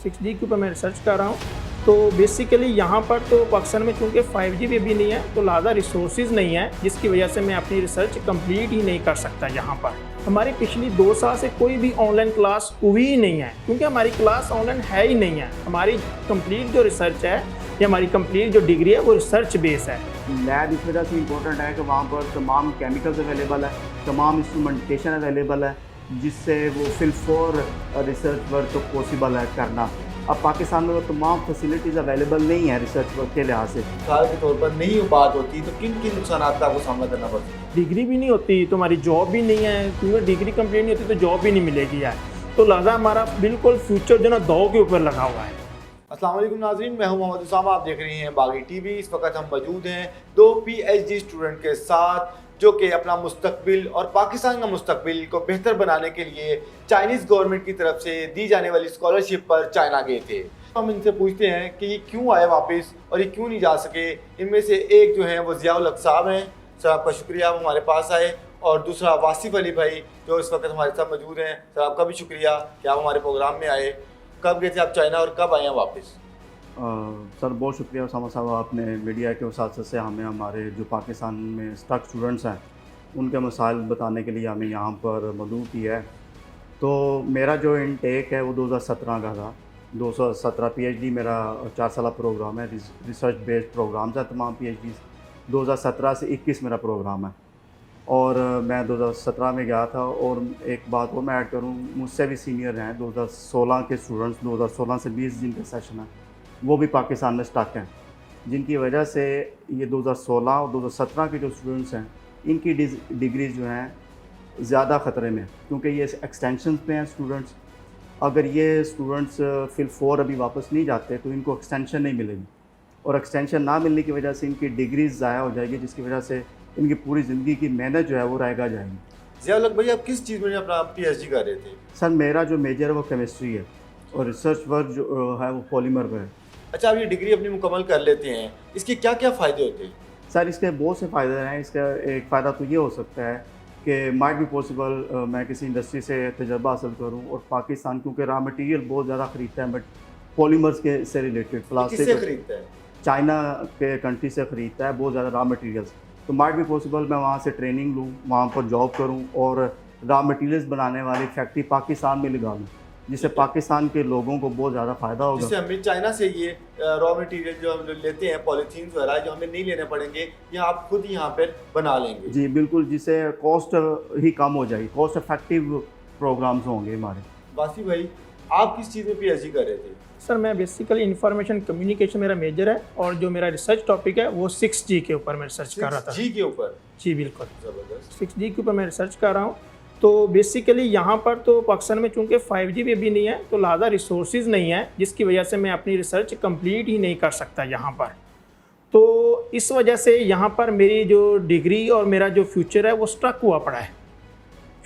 6G के ऊपर मैं रिसर्च कर रहा हूँ। तो बेसिकली यहाँ पर तो पाकिस्तान में चूँकि 5G भी नहीं है, तो लिहाजा रिसोर्सेज नहीं है, जिसकी वजह से मैं अपनी रिसर्च कंप्लीट ही नहीं कर सकता यहाँ पर। हमारी पिछली 2 साल से कोई भी ऑनलाइन क्लास हुई ही नहीं है, क्योंकि हमारी क्लास ऑनलाइन है ही नहीं है। हमारी कंप्लीट जो रिसर्च है या हमारी कंप्लीट जो डिग्री है वो रिसर्च बेस है। लैब इस वजह से इम्पोर्टेंट है कि वहाँ पर तमाम केमिकल्स अवेलेबल है, तमाम इंस्ट्रूमेंटेशन अवेलेबल है, जिससे वो fill for research work possible है करना। अब पाकिस्तान में वो तमाम फैसिलिटीज़ अवेलेबल नहीं है रिसर्च वर्क के लिहाज से। मिसाल के तौर पर नहीं बात होती तो किन किन नुकसानात का आपको सामना करना पड़ता है? डिग्री भी नहीं होती तो हमारी जॉब भी नहीं है, क्योंकि डिग्री कंप्लीट नहीं होती तो जॉब भी नहीं मिलेगी यार। तो लिहाजा हमारा बिल्कुल फ्यूचर जो ना दांव के ऊपर लगा हुआ है। अस्सलाम वालेकुम नाज़रीन, मैं हूं मोहम्मद उसामा, आप देख रहे हैं बागी टीवी। इस वक्त हम मौजूद हैं 2 PhD स्टूडेंट के साथ, जो कि अपना मुस्तकबिल और पाकिस्तान का मुस्तकबिल को बेहतर बनाने के लिए चाइनीज़ गवर्नमेंट की तरफ से दी जाने वाली स्कॉलरशिप पर चाइना गए थे। हम इनसे पूछते हैं कि ये क्यों आए वापस और ये क्यों नहीं जा सके। इनमें से एक जो है वो ज़ियाउल हक साहब हैं, सर आपका शुक्रिया आप हमारे पास आए, और दूसरा वासिफ अली भाई जो इस वक्त हमारे साथ मौजूद हैं। सर आपका भी शुक्रिया कि आप हमारे प्रोग्राम में आए। कब गए थे आप चाइना और कब आए हैं वापस? सर बहुत शुक्रिया उसामा साहब, आपने मीडिया के वसात से हमें हमारे जो पाकिस्तान में स्टक स्टूडेंट्स हैं उनके मसाइल बताने के लिए हमें यहाँ पर मदऊ किया है। तो मेरा जो इनटेक है वो 2017 का था। 2017 PhD मेरा 4 साल प्रोग्राम है, रिसर्च बेस्ड प्रोग्राम है तमाम PhD। 2017 से 21 मेरा प्रोग्राम है और मैं 2017 में गया था। और एक बात और मैं ऐड करूँ, मुझसे भी सीनियर हैं 2016 के स्टूडेंट्स, 2016 से 20 जिनके सेशन हैं वो भी पाकिस्तान में स्टक हैं, जिनकी वजह से ये 2016 और 2017 के जो स्टूडेंट्स हैं इनकी डिग्री जो हैं ज़्यादा ख़तरे में, क्योंकि ये एक्सटेंशन पे हैं स्टूडेंट्स। अगर ये स्टूडेंट्स फिल 4 अभी वापस नहीं जाते तो इनको एक्सटेंशन नहीं मिलेगी, और एक्सटेंशन ना मिलने की वजह से इनकी डिग्रीज ज़ाया हो जाएगी, जिसकी वजह से इनकी पूरी ज़िंदगी की मेहनत जो है वो रहेगा जाएगी। ज़ियाउल हक भाई, आप किस चीज़ में अपना PhD कर रहे थे? सर मेरा जो मेजर है वो केमिस्ट्री है और रिसर्च वर्क जो है वो पॉलीमर पर है। अच्छा, आप ये डिग्री अपनी मुकम्मल कर लेते हैं, इसके क्या क्या फ़ायदे होते हैं? सर इसके बहुत से फ़ायदे हैं। इसका एक फ़ायदा तो ये हो सकता है कि माइट भी पॉसिबल मैं किसी इंडस्ट्री से तजर्बा हासिल करूं, और पाकिस्तान क्योंकि रॉ मटेरियल बहुत ज़्यादा ख़रीदता है, बट पॉलीमर्स के से रिलेटेड किससे खरीदता है? चाइना के कंट्री से ख़रीदता है बहुत ज़्यादा रॉ मटेरियल्स। तो माइट भी पॉसिबल मैं वहाँ से ट्रेनिंग लूँ, वहाँ पर जॉब करूँ और रॉ मटेरियल्स बनाने वाली फैक्ट्री पाकिस्तान में लगा लूँ, जिससे पाकिस्तान के लोगों को बहुत ज़्यादा फ़ायदा होगा। जिससे हमें चाइना से ये रॉ मटेरियल जो हम लेते हैं, पॉलीथीन वगैरह, जो हमें नहीं लेने पड़ेंगे, ये आप खुद यहाँ पर बना लेंगे। जी बिल्कुल, जिससे कॉस्ट ही कम हो जाएगी, कॉस्ट इफेक्टिव प्रोग्राम्स होंगे हमारे। वासिफ भाई, आप किस चीज़ में PhD कर रहे थे? सर मैं बेसिकली इंफॉर्मेशन कम्युनिकेशन मेरा मेजर है, और जो मेरा रिसर्च टॉपिक है वो 6G के ऊपर मैं रिसर्च कर रहा था। 6G के ऊपर? जी बिल्कुल, ज़बरदस्त। 6G के ऊपर मैं रिसर्च कर रहा हूँ। तो बेसिकली यहाँ पर तो पाकिस्तान में चूँकि 5G भी नहीं है, तो लिहाजा रिसोर्सेज नहीं है, जिसकी वजह से मैं अपनी रिसर्च कंप्लीट ही नहीं कर सकता यहाँ पर। तो इस वजह से यहाँ पर मेरी जो डिग्री और मेरा जो फ्यूचर है वो स्टक हुआ पड़ा है,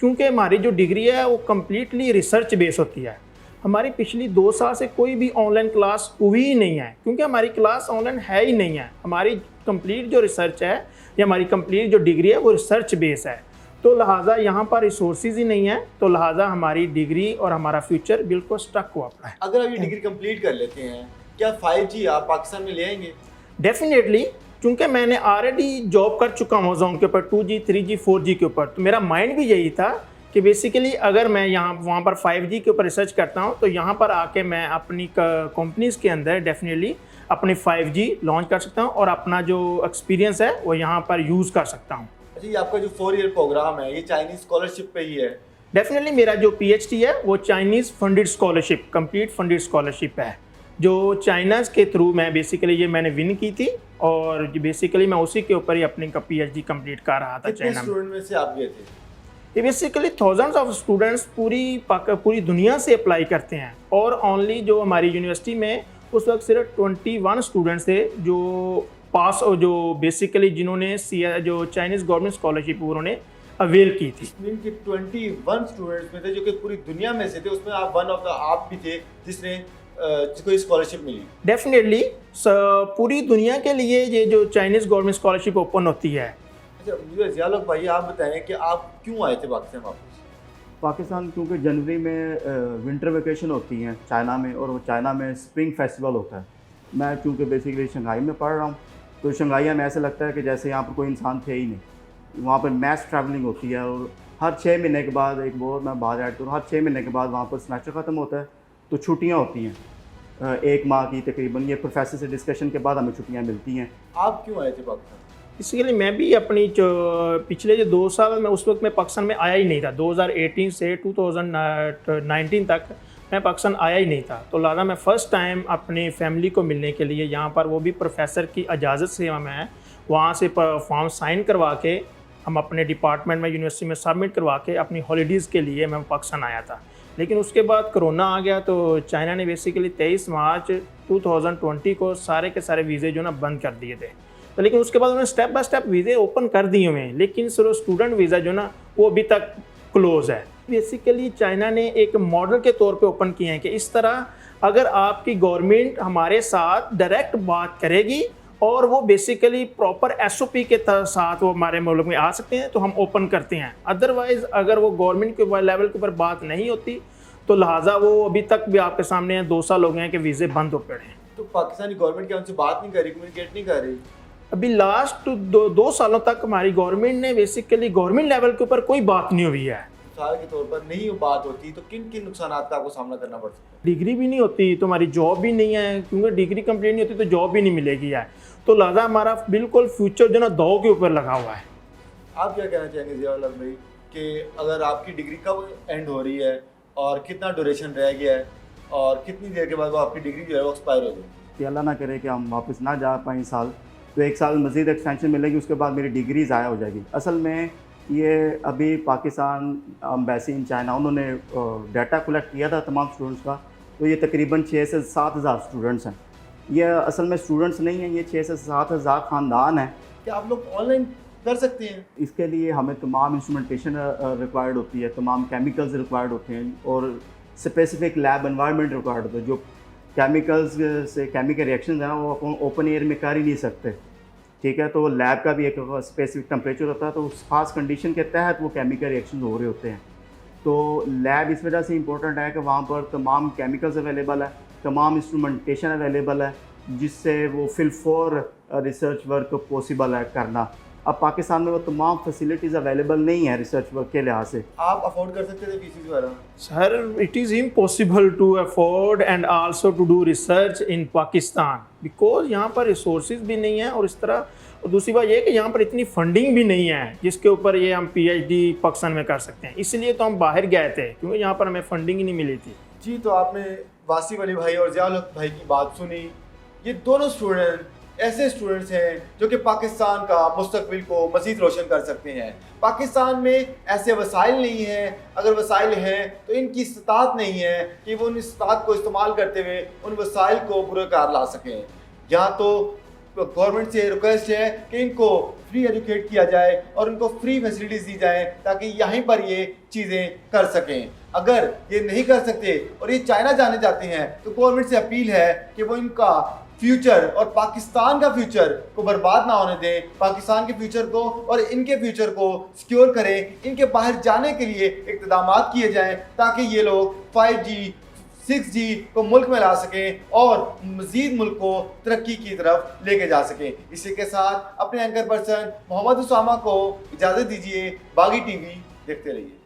क्योंकि हमारी जो डिग्री है वो कम्प्लीटली रिसर्च बेस होती है। हमारी पिछली 2 साल से कोई भी ऑनलाइन क्लास हुई ही नहीं है, क्योंकि हमारी क्लास ऑनलाइन है ही नहीं है। हमारी कंप्लीट जो रिसर्च है या हमारी कंप्लीट जो डिग्री है वो रिसर्च बेस है। तो लिहाजा यहाँ पर रिसोर्सेज ही नहीं है, तो लिहाजा हमारी डिग्री और हमारा फ्यूचर बिल्कुल स्टक हुआ पड़ा है। अगर आप ये डिग्री कंप्लीट कर लेते हैं, क्या 5G आप पाकिस्तान में ले आएंगे? डेफिनेटली, क्योंकि मैंने ऑलरेडी जॉब कर चुका हूँ अमेज़ॉन के ऊपर 2G, 3G, 4G के ऊपर। तो मेरा माइंड भी यही था कि बेसिकली अगर मैं वहाँ पर 5G के ऊपर रिसर्च करता हूँ तो यहाँ पर आके मैं अपनी कंपनीज़ के अंदर डेफिनेटली अपनी 5G लॉन्च कर सकता हूँ और अपना जो एक्सपीरियंस है वो यहाँ पर यूज़ कर सकता हूँ। अच्छा, ये आपका जो 4 ईयर प्रोग्राम है ये चाइनीज़ स्कॉलरशिप पे ही है? डेफिनेटली मेरा जो PhD है वो Chinese funded scholarship, complete funded scholarship है, जो चाइना के थ्रू मैं बेसिकली ये मैंने विन की थी, और बेसिकली मैं उसी के ऊपर ही अपनी PhD कंप्लीट कर रहा था चाइना में। स्टूडेंट में से आप गए थे? ये बेसिकली थाउजेंड्स ऑफ स्टूडेंट्स पूरी दुनिया से अप्लाई करते हैं, और ओनली जो हमारी यूनिवर्सिटी में उस वक्त सिर्फ 21 स्टूडेंट्स थे जो पास, और जो बेसिकली जिन्होंने जो चाइनीज़ गवर्नमेंट स्कॉलरशिप उन्होंने अवेल की थी। कि 21 स्टूडेंट्स में थे जो कि पूरी दुनिया में से थे, उसमें आप वन ऑफ द आप भी थे जिसको स्कॉलरशिप मिली। डेफिनेटली पूरी दुनिया के लिए ये जो चाइनीज़ गवर्नमेंट स्कॉलरशिप ओपन होती है। अच्छा, मुझे ज़ियाउल हक भाई आप बताएं कि आप क्यों आए थे पाकिस्तान वापस? पाकिस्तान क्योंकि जनवरी में विंटर वेकेशन होती हैं चाइना में, और वो चाइना में स्प्रिंग फेस्टिवल होता है। मैं चूँकि बेसिकली शंघाई में पढ़ रहा हूँ, तो शंघाई में ऐसा लगता है कि जैसे यहाँ पर कोई इंसान थे ही नहीं। वहाँ पर मैस ट्रैवलिंग होती है, और हर 6 महीने के बाद एक बहुत मैं बात ऐड करूँ, हर 6 महीने के बाद वहाँ पर सेमेस्टर ख़त्म होता है, तो छुट्टियाँ होती हैं 1 माह की तकरीबन। ये प्रोफेसर से डिस्कशन के बाद हमें छुट्टियाँ मिलती हैं। आप क्यों आए थे पाकिस्तान? इसीलिए मैं भी अपनी जो पिछले जो 2 साल में उस वक्त मैं पाकिस्तान में आया ही नहीं था। 2018 से 2019 तक मैं पाकिस्तान आया ही नहीं था। तो लिहाजा मैं फ़र्स्ट टाइम अपनी फैमिली को मिलने के लिए यहाँ पर, वो भी प्रोफेसर की इजाज़त से मैं वहाँ से फॉर्म साइन करवा के हम अपने डिपार्टमेंट में यूनिवर्सिटी में सबमिट करवा के अपनी हॉलीडेज़ के लिए मैं पाकिस्तान आया था। लेकिन उसके बाद कोरोना आ गया, तो चाइना ने बेसिकली 23 मार्च 2020 को सारे के सारे वीज़े जो ना बंद कर दिए थे। तो लेकिन उसके बाद उन्होंने स्टेप बाय स्टेप वीज़े ओपन कर दिए हुए हैं, लेकिन सिर्फ स्टूडेंट वीज़ा जो ना वो अभी तक क्लोज़ है। बेसिकली चाइना ने एक मॉडल के तौर पे ओपन किए हैं कि इस तरह अगर आपकी गवर्नमेंट हमारे साथ डायरेक्ट बात करेगी और वो बेसिकली प्रॉपर SOP के साथ वो हमारे मुल्क में आ सकते हैं, तो हम ओपन करते हैं। अदरवाइज़ अगर वो गवर्नमेंट के लेवल के ऊपर बात नहीं होती, तो लिहाजा वो अभी तक भी आपके सामने 2 साल हो गए हैं कि वीज़े बंद हो पड़े हैं। तो पाकिस्तानी गवर्नमेंट क्या उनसे बात नहीं कर रही, कम्युनिकेट नहीं कर रही? अभी लास्ट 2 सालों तक हमारी गवर्नमेंट ने बेसिकली गवर्नमेंट लेवल के ऊपर कोई बात नहीं हुई है। मिसाल के तौर पर नहीं बात होती तो किन किन नुकसानात का आपको सामना करना पड़ सकता है? डिग्री भी नहीं होती तो हमारी जॉब भी नहीं है, क्योंकि डिग्री कंप्लीट नहीं होती तो जॉब भी नहीं मिलेगी है। तो लिहाजा हमारा बिल्कुल फ्यूचर जो ना दांव के ऊपर लगा हुआ है। आप क्या कहना चाहेंगे ज़ियाउल हक भाई कि अगर आपकी डिग्री कब एंड हो रही है और कितना ड्यूरेशन रह गया है और कितनी देर के बाद वो आपकी डिग्री जो है वो एक्सपायर हो जाएगी? कि अल्लाह ना करे कि हम वापस ना जा पाएँ साल, तो 1 साल मज़ीद एक्सटेंशन मिलेगी, उसके बाद मेरी डिग्री ज़ाया हो जाएगी। असल में ये अभी पाकिस्तान एम्बेसी इन चाइना उन्होंने डाटा कलेक्ट किया था तमाम स्टूडेंट्स का, तो ये तकरीबन 6 से 7 हज़ार स्टूडेंट्स हैं। ये असल में स्टूडेंट्स नहीं हैं, ये 6 से 7 हज़ार ख़ानदान हैं। क्या आप लोग ऑनलाइन कर सकते हैं? इसके लिए हमें तमाम इंस्ट्रूमेंटेशन रिक्वायर्ड होती है, तमाम केमिकल्स रिक्वायर्ड होते हैं, और स्पेसिफिक लैब एनवायरनमेंट रिक्वायर्ड होता है। जो केमिकल्स से केमिकल रिएक्शंस हैं वो अपन ओपन एयर में कर ही नहीं सकते, ठीक है। तो लैब का भी एक स्पेसिफिक टेम्परेचर होता है, तो उस खास कंडीशन के तहत वो केमिकल रिएक्शन हो रहे होते हैं। तो लैब इस वजह से इम्पोर्टेंट है कि वहाँ पर तमाम केमिकल्स अवेलेबल है, तमाम इंस्ट्रूमेंटेशन अवेलेबल है, जिससे वो fill for research work possible है करना। अब पाकिस्तान में वो तमाम फैसिलिटीज़ अवेलेबल नहीं है रिसर्च वर्क के लिहाज से। आप अफोर्ड कर सकते थे फीसिस वगैरह? Sir, it is impossible to afford and also to do research in Pakistan, because यहाँ पर रिसोर्सेज भी नहीं है और इस तरह, और दूसरी बात ये है कि यहाँ पर इतनी फंडिंग भी नहीं है जिसके ऊपर ये हम PhD पाकिस्तान में कर सकते हैं। इसलिए तो हम बाहर गए थे, क्योंकि यहाँ पर हमें फंडिंग ही नहीं मिली थी। जी, तो आपने वासिफ अली भाई और ज़ियाउल हक भाई की बात सुनी। ये दोनों स्टूडेंट ऐसे स्टूडेंट्स हैं जो कि पाकिस्तान का मुस्तकबिल को मज़ीद रोशन कर सकते हैं। पाकिस्तान में ऐसे वसाइल नहीं हैं, अगर वसाइल हैं तो इनकी इस्तात नहीं है कि वो उन इस्तात को इस्तेमाल करते हुए उन वसाइल को बुरकार ला सकें। यहाँ तो गवर्नमेंट से रिक्वेस्ट है कि इनको फ्री एजुकेट किया जाए और उनको फ्री फैसिलिटीज़ दी जाए ताकि यहीं पर ये चीज़ें कर सकें। अगर ये नहीं कर सकते और ये चाइना जाने जाते हैं तो गवर्नमेंट से अपील है कि वो इनका फ्यूचर और पाकिस्तान का फ्यूचर को बर्बाद ना होने दें, पाकिस्तान के फ्यूचर को और इनके फ्यूचर को सिक्योर करें। इनके बाहर जाने के लिए इक़्तिदामात किए जाएं ताकि ये लोग 5G 6G को मुल्क में ला सकें और मज़ीद मुल्क को तरक्की की तरफ लेके जा सकें। इसी के साथ अपने एंकर पर्सन मोहम्मद उसामा को इजाज़त दीजिए। बागी TV देखते रहिए।